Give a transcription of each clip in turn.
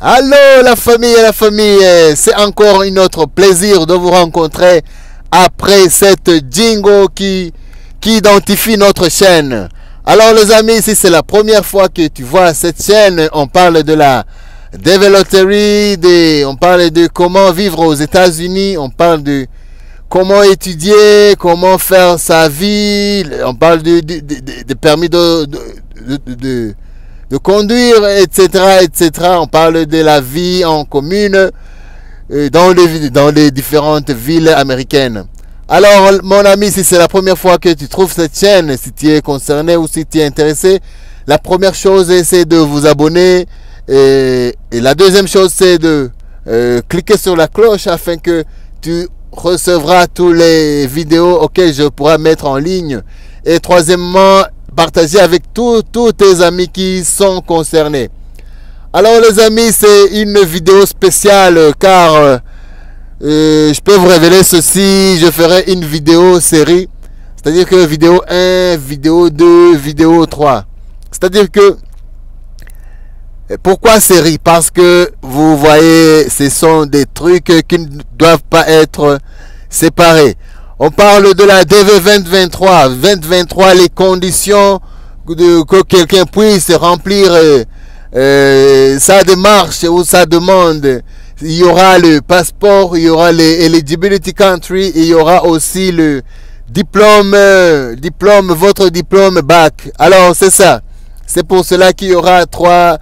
Allô la famille, c'est encore un autre plaisir de vous rencontrer après cette jingle qui identifie notre chaîne. Alors les amis, si c'est la première fois que tu vois cette chaîne, on parle de la développerie, on parle de comment vivre aux États-Unis, on parle de comment étudier, comment faire sa vie, on parle de permis de conduire, etc. On parle de la vie en commune dans les différentes villes américaines. Alors, mon ami, si c'est la première fois que tu trouves cette chaîne, si tu es concerné ou si tu es intéressé, la première chose, c'est de vous abonner. Et la deuxième chose, c'est de cliquer sur la cloche afin que tu recevras toutes les vidéos auxquelles je pourrai mettre en ligne. Et troisièmement, partager avec tous tes amis qui sont concernés. Alors les amis, c'est une vidéo spéciale car je peux vous révéler ceci. Je ferai une vidéo série, c'est-à-dire que vidéo 1, vidéo 2, vidéo 3. C'est-à-dire que pourquoi série? Parce que vous voyez, ce sont des trucs qui ne doivent pas être séparés. On parle de la DV 2023. 2023, les conditions que quelqu'un puisse remplir sa démarche ou sa demande. Il y aura le passeport, il y aura les eligibility country, et il y aura aussi le diplôme, votre diplôme bac. Alors c'est ça. C'est pour cela qu'il y aura 3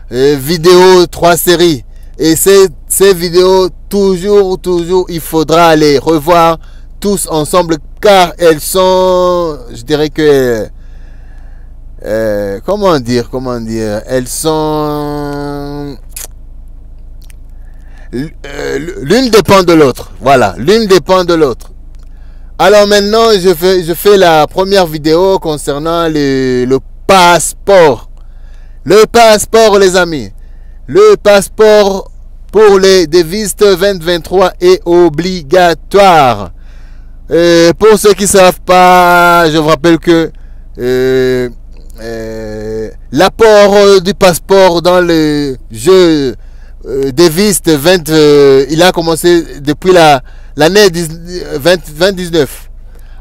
vidéos, 3 séries. Et ces vidéos, toujours, il faudra les revoir tous ensemble car elles sont, je dirais que comment dire, elles sont l'une dépend de l'autre. Voilà, l'une dépend de l'autre. Alors maintenant, je fais la première vidéo concernant le passeport. Le passeport, les amis. Le passeport pour les dévistes 2023 est obligatoire. Pour ceux qui ne savent pas, je vous rappelle que l'apport du passeport dans le jeu Davis 20, il a commencé depuis l'année 2019.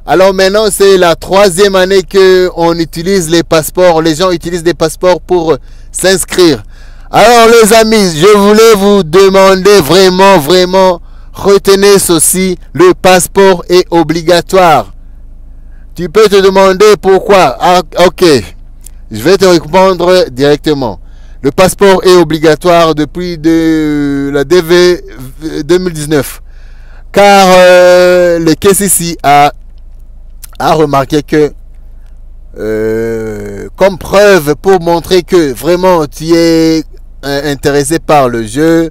Alors maintenant, c'est la 3e année qu'on utilise les passeports. Les gens utilisent des passeports pour s'inscrire. Alors les amis, je voulais vous demander vraiment, retenez ceci, le passeport est obligatoire. Tu peux te demander pourquoi. Ah, ok, je vais te répondre directement. Le passeport est obligatoire depuis la DV 2019. Car le KCC a remarqué que, comme preuve pour montrer que vraiment tu es intéressé par le jeu,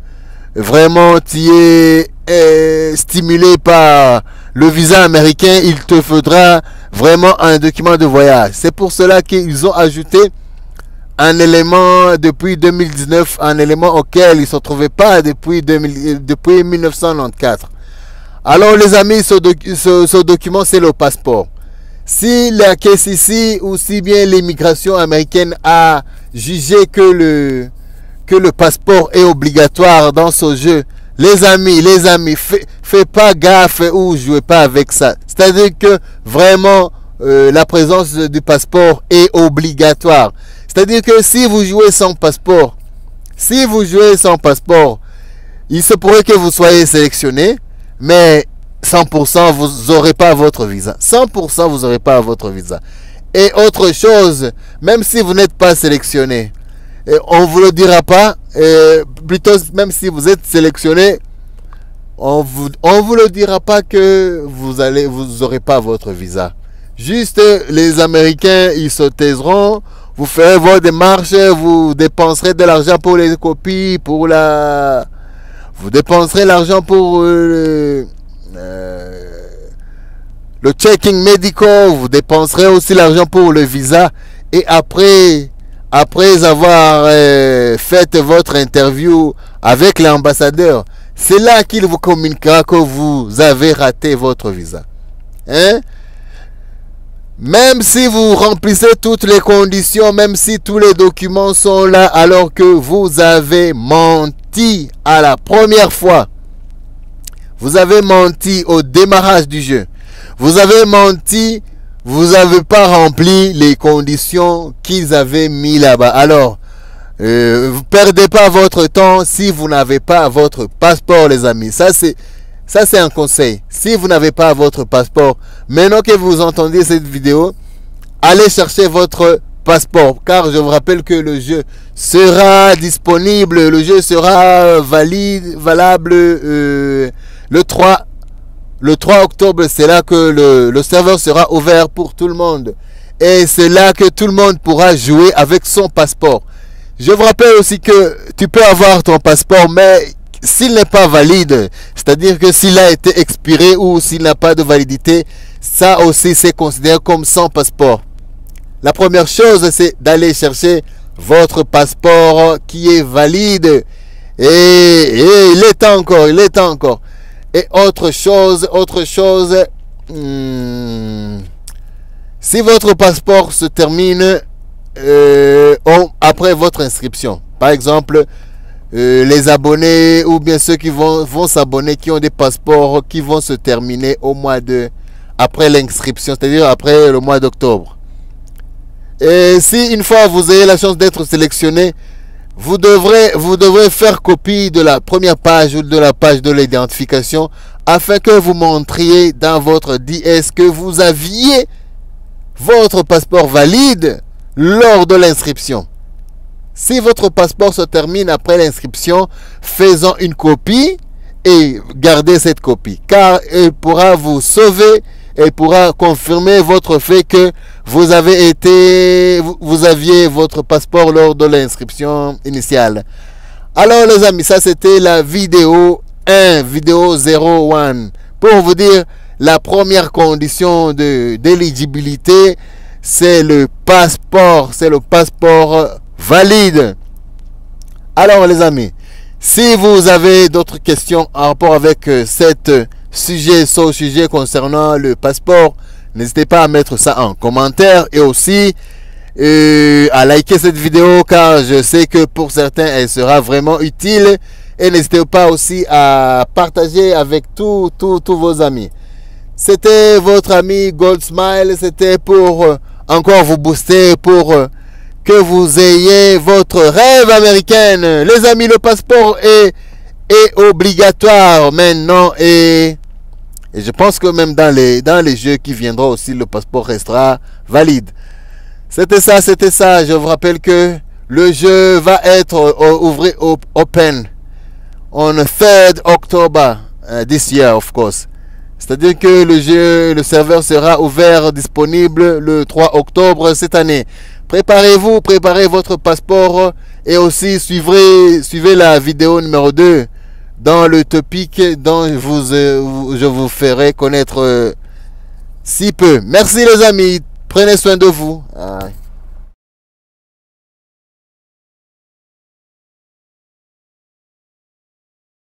vraiment tu es stimulé par le visa américain, il te faudra vraiment un document de voyage. C'est pour cela qu'ils ont ajouté un élément depuis 2019, un élément auquel ils ne se trouvaient pas depuis 1994. Alors les amis, ce document, c'est le passeport. Si la KCC ou si bien l'immigration américaine a jugé que le passeport est obligatoire dans ce jeu, les amis, faites pas gaffe ou jouez pas avec ça. C'est-à-dire que vraiment la présence du passeport est obligatoire. C'est-à-dire que si vous jouez sans passeport, il se pourrait que vous soyez sélectionné, mais 100% vous n'aurez pas votre visa. 100% vous n'aurez pas votre visa. Et autre chose, même si vous n'êtes pas sélectionné, on ne vous le dira pas. Plutôt, même si vous êtes sélectionné, on vous le dira pas que vous n'aurez pas votre visa. Juste, les Américains, ils se taiseront. Vous ferez vos démarches, vous dépenserez de l'argent pour les copies, vous dépenserez l'argent pour le checking medical, vous dépenserez aussi l'argent pour le visa. Et après avoir fait votre interview avec l'ambassadeur, c'est là qu'il vous communiquera que vous avez raté votre visa. Hein? Même si vous remplissez toutes les conditions, même si tous les documents sont là, alors que vous avez menti à la première fois. Vous avez menti au démarrage du jeu. Vous avez menti, vous n'avez pas rempli les conditions qu'ils avaient mis là-bas. Alors, vous perdez pas votre temps si vous n'avez pas votre passeport, les amis. Ça, c'est un conseil. Si vous n'avez pas votre passeport, maintenant que vous entendez cette vidéo, allez chercher votre passeport. Car je vous rappelle que le jeu sera disponible, le jeu sera valable le 3 octobre. C'est là que le serveur sera ouvert pour tout le monde. Et c'est là que tout le monde pourra jouer avec son passeport. Je vous rappelle aussi que tu peux avoir ton passeport, mais s'il n'est pas valide, c'est-à-dire que s'il a été expiré ou s'il n'a pas de validité, ça aussi c'est considéré comme sans passeport. La première chose, c'est d'aller chercher votre passeport qui est valide. Et il est temps encore, il est temps encore. Et autre chose, si votre passeport se termine après votre inscription, par exemple, les abonnés ou bien ceux qui vont s'abonner, qui ont des passeports qui vont se terminer au mois après l'inscription, c'est-à-dire après le mois d'octobre. Et si une fois vous avez la chance d'être sélectionné, vous devrez faire copie de la première page ou de la page de l'identification afin que vous montriez dans votre DS que vous aviez votre passeport valide lors de l'inscription. Si votre passeport se termine après l'inscription, faisons une copie et gardez cette copie, car elle pourra vous sauver et pourra confirmer votre fait que vous aviez votre passeport lors de l'inscription initiale. Alors les amis, ça c'était la vidéo 1, vidéo 01, pour vous dire la première condition d'éligibilité, c'est le passeport valide. Alors les amis, si vous avez d'autres questions en rapport avec ce sujet concernant le passeport, n'hésitez pas à mettre ça en commentaire et aussi à liker cette vidéo, car je sais que pour certains elle sera vraiment utile. Et n'hésitez pas aussi à partager avec tous vos amis. C'était votre ami Goldsmile. C'était pour encore vous booster, pour que vous ayez votre rêve américain. Les amis, le passeport est obligatoire maintenant. Et je pense que même dans les jeux qui viendront aussi, le passeport restera valide. C'était ça. Je vous rappelle que le jeu va être open on 3rd October this year, of course. C'est-à-dire que le serveur sera ouvert, disponible le 3 octobre cette année. Préparez-vous, préparez votre passeport et aussi suivez la vidéo numéro 2 dans le topic dont je vous ferai connaître si peu. Merci les amis, prenez soin de vous.